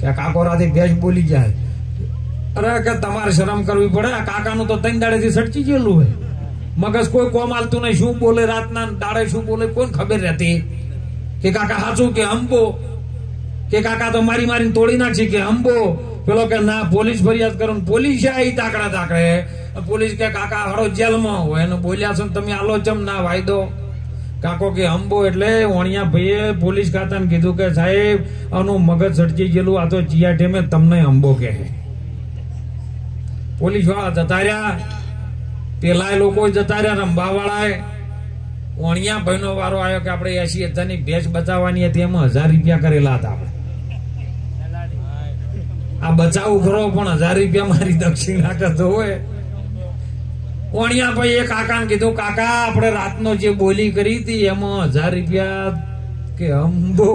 કે કાકો રાતે ભેંસ બોલી જાય. અરે કે તમારે શરમ કરવી પડે. આ કાકાનું તો 3 દાડેથી સટકી ગયેલું હોય. મગજ કોઈ કોમ હાલતું નહીં. શું બોલે રાતના દાડે શું બોલે કોઈ ખબર રહેતી. કે કાકા સાચું કે અંબો, કે કાકા તો મારી મારીને તોડી નાખશે કે અંબો. પેલો કે ના પોલીસ ફરિયાદ કરો. પોલીસ આવી તાકડા તાકડે. પોલીસ કે કાકા હળો જેલમાં હોય એને બોલ્યા છો તમે આલો ચમ ના વાયદો. કાકો કે અંબો. એટલે વણિયા ભાઈએ પોલીસ ખાતાને કીધું કે સાહેબ આનું મગજ સટકી ગયેલું. આ તો ચિયા ટેમે તમને અંબો કહે. પોલીસ વાળા જતા રહ્યા. પેલા લોકો જતા રહ્યા. રંબા વાળા વણિયા ભાઈ નો વારો આવ્યો કે આપણે 80,000 ની ભેંસ બચાવવાની હતી. એમાં 1000 રૂપિયા કરેલા હતા. આપણે આ બચાવું ખરો પણ 1000 રૂપિયા મારી દક્ષિણા કરતો હોય. વણિયા ભાઈ એ કાકાને કીધું કાકા આપણે રાતનો જે બોલી કરી હતી એમાં 1000 રૂપિયા કે અંબો.